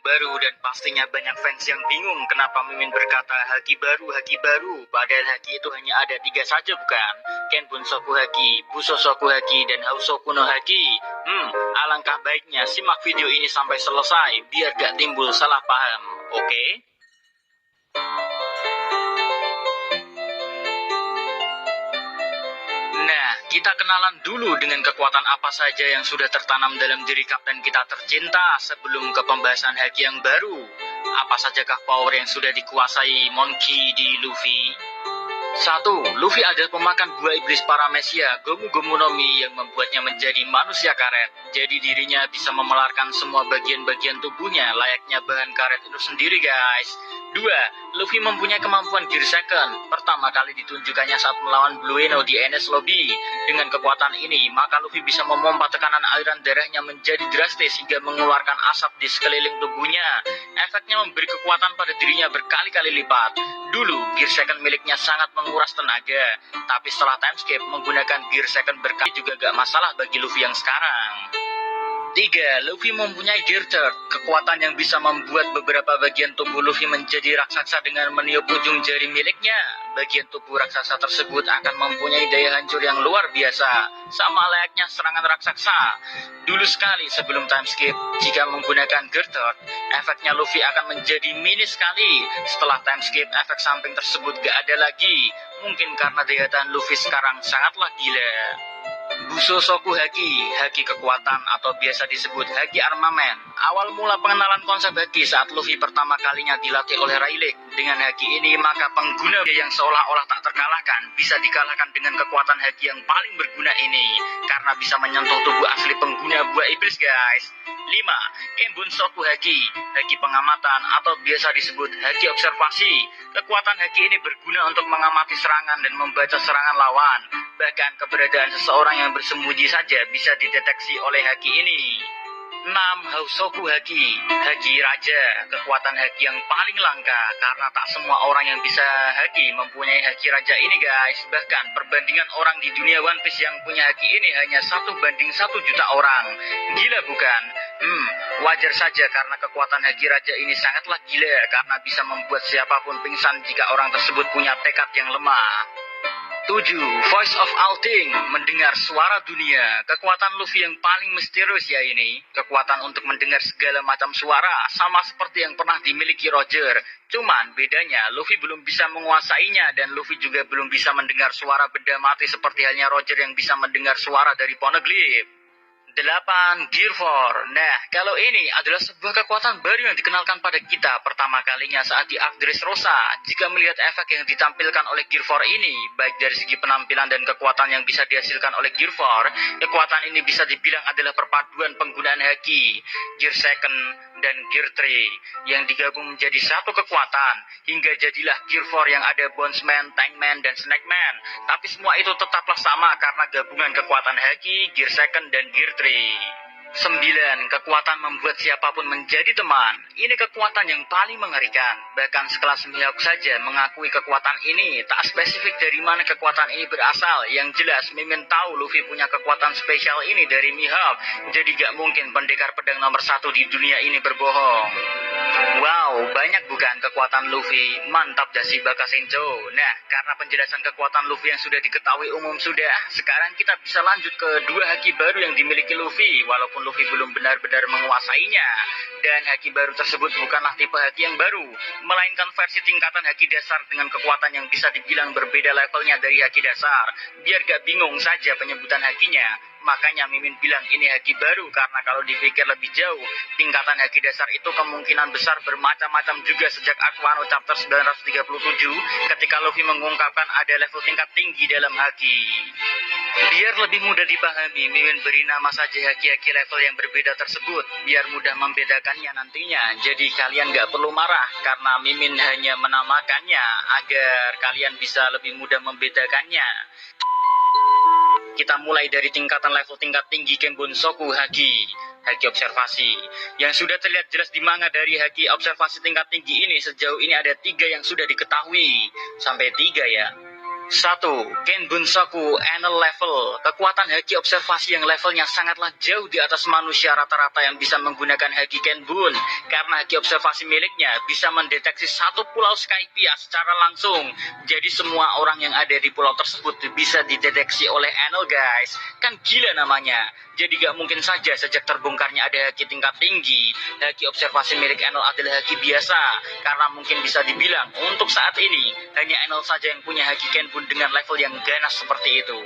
baru dan pastinya banyak fans yang bingung kenapa Mimin berkata haki baru, padahal haki itu hanya ada 3 saja bukan? Kenbunsoku haki, Busosoku haki, dan Hausoku no haki. Alangkah baiknya simak video ini sampai selesai biar gak timbul salah paham, oke? Nah, kita kenalan dulu dengan kekuatan apa saja yang sudah tertanam dalam diri Kapten kita tercinta sebelum ke pembahasan haki yang baru. Apa sajakah power yang sudah dikuasai Monkey D. Luffy? 1. Luffy adalah pemakan buah iblis Paramecia, Gomu Gomu no Mi, yang membuatnya menjadi manusia karet. Jadi dirinya bisa memelarkan semua bagian-bagian tubuhnya layaknya bahan karet itu sendiri, guys. 2. Luffy mempunyai kemampuan Gear Second. Pertama kali ditunjukkannya saat melawan Blue Eno di Enies Lobby. Dengan kekuatan ini, maka Luffy bisa memompa tekanan aliran darahnya menjadi drastis hingga mengeluarkan asap di sekeliling tubuhnya. Efeknya memberi kekuatan pada dirinya berkali-kali lipat. Dulu, Gear Second miliknya sangat menguras tenaga, tapi setelah time skip menggunakan Gear Second berkali juga gak masalah bagi Luffy yang sekarang. 3. Luffy mempunyai Gear Third, kekuatan yang bisa membuat beberapa bagian tubuh Luffy menjadi raksasa dengan meniup ujung jari miliknya. Bagian tubuh raksasa tersebut akan mempunyai daya hancur yang luar biasa, sama layaknya serangan raksasa. Dulu sekali sebelum time skip, jika menggunakan Gear Third, efeknya Luffy akan menjadi mini sekali. Setelah time skip, efek samping tersebut gak ada lagi. Mungkin karena daya tahan Luffy sekarang sangatlah gila. Busosoku haki, haki kekuatan atau biasa disebut haki armamen. Awal mula pengenalan konsep haki saat Luffy pertama kalinya dilatih oleh Rayleigh. Dengan haki ini maka pengguna yang seolah-olah tak terkalahkan bisa dikalahkan dengan kekuatan haki yang paling berguna ini, karena bisa menyentuh tubuh asli pengguna buah iblis, guys. 5. Kenbunsoku haki, haki pengamatan atau biasa disebut haki observasi. Kekuatan haki ini berguna untuk mengamati serangan dan membaca serangan lawan. Bahkan keberadaan seseorang yang bersembunyi saja bisa dideteksi oleh haki ini. 6. Hausoku haki, haki raja, kekuatan haki yang paling langka karena tak semua orang yang bisa haki mempunyai haki raja ini, guys. Bahkan perbandingan orang di dunia One Piece yang punya haki ini hanya 1:1 juta orang. Gila bukan? Wajar saja karena kekuatan haki raja ini sangatlah gila karena bisa membuat siapapun pingsan jika orang tersebut punya tekad yang lemah. 7. Voice of All-Thing, mendengar suara dunia. Kekuatan Luffy yang paling misterius ya ini. Kekuatan untuk mendengar segala macam suara, sama seperti yang pernah dimiliki Roger. Cuman bedanya Luffy belum bisa menguasainya dan Luffy juga belum bisa mendengar suara benda mati seperti halnya Roger yang bisa mendengar suara dari Poneglyph. 8. Gear 4. Nah, kalau ini adalah sebuah kekuatan baru yang dikenalkan pada kita pertama kalinya saat di Arc Dressrosa. Jika melihat efek yang ditampilkan oleh Gear 4 ini, baik dari segi penampilan dan kekuatan yang bisa dihasilkan oleh Gear 4, kekuatan ini bisa dibilang adalah perpaduan penggunaan haki, Gear Second, dan Gear 3 yang digabung menjadi satu kekuatan hingga jadilah Gear 4 yang ada Bonesman, Tankman, dan Snakeman. Tapi semua itu tetaplah sama karena gabungan kekuatan haki, Gear Second, dan Gear 3. 9. Kekuatan membuat siapapun menjadi teman. Ini kekuatan yang paling mengerikan. Bahkan sekelas Mihawk saja mengakui kekuatan ini. Tak spesifik dari mana kekuatan ini berasal. Yang jelas Mimin tahu Luffy punya kekuatan spesial ini dari Mihawk. Jadi gak mungkin pendekar pedang nomor 1 di dunia ini berbohong. Wow, banyak bukan kekuatan Luffy? Mantap dasi Bakasenjo. Nah, karena penjelasan kekuatan Luffy yang sudah diketahui umum sudah, sekarang kita bisa lanjut ke 2 haki baru yang dimiliki Luffy, walaupun Luffy belum benar-benar menguasainya. Dan haki baru tersebut bukanlah tipe haki yang baru, melainkan versi tingkatan haki dasar dengan kekuatan yang bisa dibilang berbeda levelnya dari haki dasar. Biar gak bingung saja penyebutan hakinya, makanya Mimin bilang ini haki baru karena kalau dipikir lebih jauh, tingkatan haki dasar itu kemungkinan besar bermacam-macam juga sejak Arc Wano chapter 937 ketika Luffy mengungkapkan ada level tingkat tinggi dalam haki. Biar lebih mudah dipahami, Mimin beri nama saja haki-haki level yang berbeda tersebut, biar mudah membedakannya nantinya. Jadi kalian gak perlu marah, karena Mimin hanya menamakannya agar kalian bisa lebih mudah membedakannya. Kita mulai dari tingkatan level tingkat tinggi Kenbunsoku haki, haki observasi. Yang sudah terlihat jelas di manga dari haki observasi tingkat tinggi ini, sejauh ini ada 3 yang sudah diketahui. Sampai 3 ya. 1. Ken Bunsoku Enel level. Kekuatan haki observasi yang levelnya sangatlah jauh di atas manusia rata-rata yang bisa menggunakan haki Ken Bun. Karena haki observasi miliknya bisa mendeteksi satu pulau Skypiea secara langsung. Jadi semua orang yang ada di pulau tersebut bisa dideteksi oleh Enel guys. Kan gila namanya. Jadi gak mungkin saja sejak terbongkarnya ada haki tingkat tinggi, haki observasi milik Enel adalah haki biasa. Karena mungkin bisa dibilang untuk saat ini hanya Enel saja yang punya haki Ken Bun dengan level yang ganas seperti itu.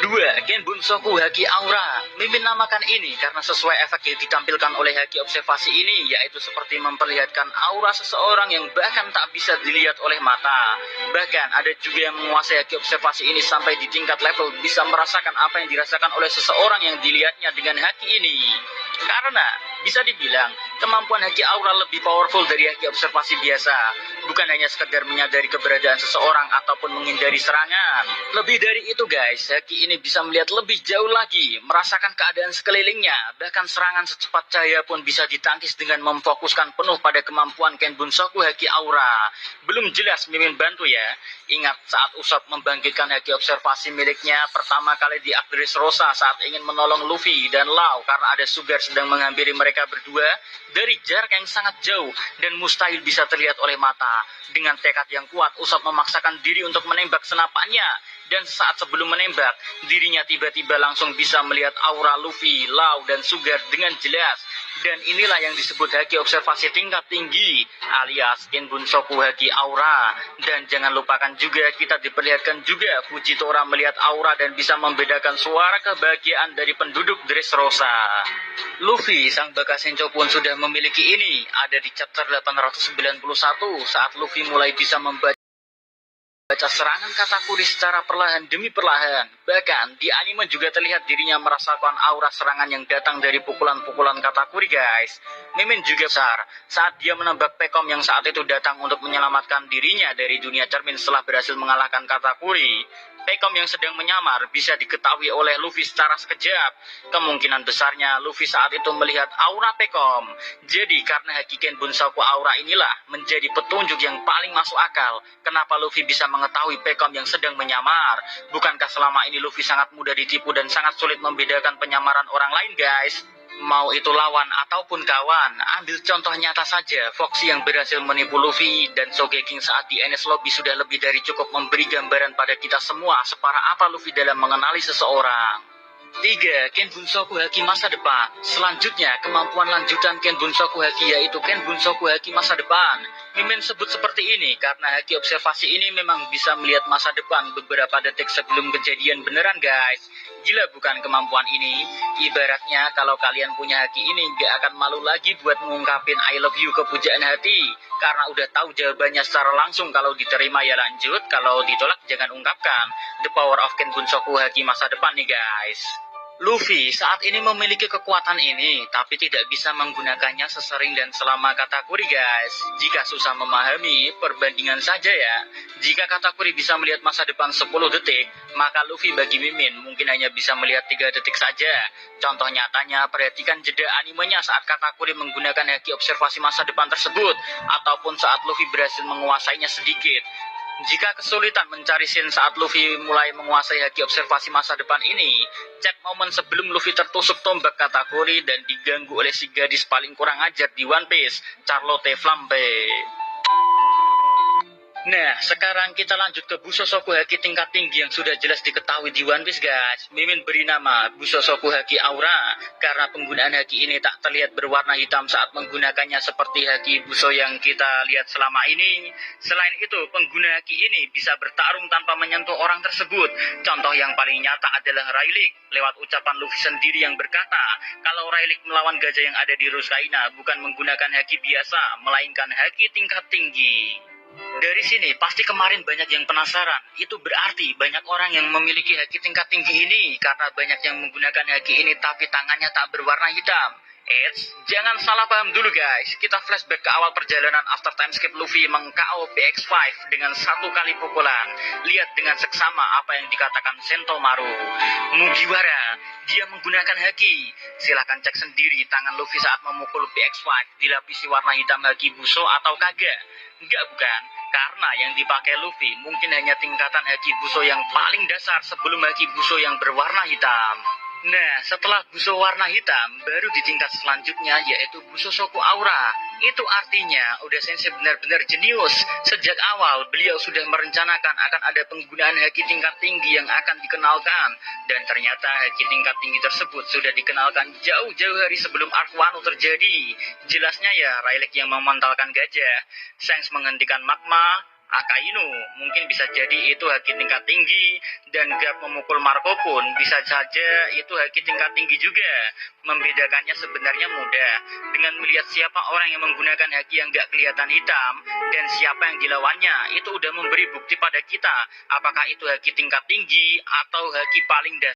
2. Ken Bunsoku Haki Aura. Mimin namakan ini karena sesuai efek yang ditampilkan oleh haki observasi ini, yaitu seperti memperlihatkan aura seseorang yang bahkan tak bisa dilihat oleh mata. Bahkan ada juga yang menguasai haki observasi ini sampai di tingkat level bisa merasakan apa yang dirasakan oleh seseorang yang dilihatnya dengan haki ini. Karena bisa dibilang kemampuan haki aura lebih powerful dari haki observasi biasa. Bukan hanya sekedar menyadari keberadaan seseorang ataupun menghindari serangan. Lebih dari itu guys, haki ini bisa melihat lebih jauh lagi, merasakan keadaan sekelilingnya. Bahkan serangan secepat cahaya pun bisa ditangkis dengan memfokuskan penuh pada kemampuan Ken Bunsoku haki aura. Belum jelas Mimin bantu ya. Ingat saat Usopp membangkitkan haki observasi miliknya pertama kali di arc Dressrosa saat ingin menolong Luffy dan Law karena ada Sugar sedang menghampiri mereka berdua dari jarak yang sangat jauh dan mustahil bisa terlihat oleh mata. Dengan tekad yang kuat, Usopp memaksakan diri untuk menembak senapannya. Dan saat sebelum menembak, dirinya tiba-tiba langsung bisa melihat aura Luffy, Law, dan Sugar dengan jelas. Dan inilah yang disebut haki observasi tingkat tinggi, alias Ken Bunsoku haki aura. Dan jangan lupakan juga kita diperlihatkan juga Fujitora melihat aura dan bisa membedakan suara kebahagiaan dari penduduk Dressrosa. Luffy, sang Bakasencho pun sudah memiliki ini, ada di chapter 891 saat Luffy mulai bisa membaca serangan Katakuri secara perlahan demi perlahan. Bahkan di anime juga terlihat dirinya merasakan aura serangan yang datang dari pukulan-pukulan Katakuri guys. Mimin juga besar saat dia menembak Pekom yang saat itu datang untuk menyelamatkan dirinya dari dunia cermin setelah berhasil mengalahkan Katakuri. Pekom yang sedang menyamar bisa diketahui oleh Luffy secara sekejap. Kemungkinan besarnya Luffy saat itu melihat aura Pekom. Jadi karena haki Ken Bunsoku aura inilah menjadi petunjuk yang paling masuk akal. Kenapa Luffy bisa mengetahui Pekom yang sedang menyamar? Bukankah selama ini Luffy sangat mudah ditipu dan sangat sulit membedakan penyamaran orang lain guys? Mau itu lawan ataupun kawan, ambil contoh nyata saja, Foxy yang berhasil menipu Luffy dan Sogeking saat di Enies Lobby sudah lebih dari cukup memberi gambaran pada kita semua separah apa Luffy dalam mengenali seseorang. 3. Ken Bunsoku Haki masa depan. Selanjutnya, kemampuan lanjutan Ken Bunsoku Haki yaitu Ken Bunsoku Haki masa depan. Mimin sebut seperti ini karena haki observasi ini memang bisa melihat masa depan beberapa detik sebelum kejadian beneran guys. Gila bukan kemampuan ini? Ibaratnya kalau kalian punya haki ini gak akan malu lagi buat mengungkapin I love you ke pujaan hati. Karena udah tahu jawabannya secara langsung, kalau diterima ya lanjut, kalau ditolak jangan ungkapkan. The power of Ken Bunsoku Haki masa depan nih guys. Luffy saat ini memiliki kekuatan ini, tapi tidak bisa menggunakannya sesering dan selama Katakuri guys. Jika susah memahami, perbandingan saja ya. Jika Katakuri bisa melihat masa depan 10 detik, maka Luffy bagi Mimin mungkin hanya bisa melihat 3 detik saja. Contoh nyatanya, perhatikan jeda animenya saat Katakuri menggunakan haki observasi masa depan tersebut, ataupun saat Luffy berhasil menguasainya sedikit. Jika kesulitan mencari scene saat Luffy mulai menguasai haki observasi masa depan ini, cek momen sebelum Luffy tertusuk tombak Katakuri dan diganggu oleh si gadis paling kurang ajar di One Piece, Charlotte Flambe. Nah, sekarang kita lanjut ke Busosoku Haki tingkat tinggi yang sudah jelas diketahui di One Piece guys. Mimin beri nama Busosoku Haki Aura karena penggunaan haki ini tak terlihat berwarna hitam saat menggunakannya seperti haki Buso yang kita lihat selama ini. Selain itu, pengguna haki ini bisa bertarung tanpa menyentuh orang tersebut. Contoh yang paling nyata adalah Rayleigh lewat ucapan Luffy sendiri yang berkata, kalau Rayleigh melawan gajah yang ada di Ruskaina bukan menggunakan haki biasa, melainkan haki tingkat tinggi. Dari sini pasti kemarin banyak yang penasaran, itu berarti banyak orang yang memiliki haki tingkat tinggi ini karena banyak yang menggunakan haki ini tapi tangannya tak berwarna hitam. Eits, jangan salah paham dulu guys. Kita flashback ke awal perjalanan after time skip Luffy meng-KO PX5 dengan 1 kali pukulan. Lihat dengan seksama apa yang dikatakan Sentomaru. Mugiwara, dia menggunakan haki. Silahkan cek sendiri tangan Luffy saat memukul PX5 dilapisi warna hitam haki Buso atau Kaga. Enggak bukan, Karena yang dipakai Luffy mungkin hanya tingkatan haki buso yang paling dasar sebelum haki buso yang berwarna hitam. Nah, setelah buso warna hitam, baru di tingkat selanjutnya yaitu buso Soku Aura. Itu artinya udah sensei benar-benar jenius. Sejak awal beliau sudah merencanakan akan ada penggunaan haki tingkat tinggi yang akan dikenalkan. Dan ternyata haki tingkat tinggi tersebut sudah dikenalkan jauh-jauh hari sebelum Arc Wano terjadi. Jelasnya ya, Rayleigh yang memantalkan gajah, Shanks menghentikan magma, Akainu mungkin bisa jadi itu haki tingkat tinggi, dan Garp memukul Marco pun bisa saja itu haki tingkat tinggi juga. Membedakannya sebenarnya mudah, dengan melihat siapa orang yang menggunakan haki yang gak kelihatan hitam dan siapa yang dilawannya, itu udah memberi bukti pada kita apakah itu haki tingkat tinggi atau haki paling dasar.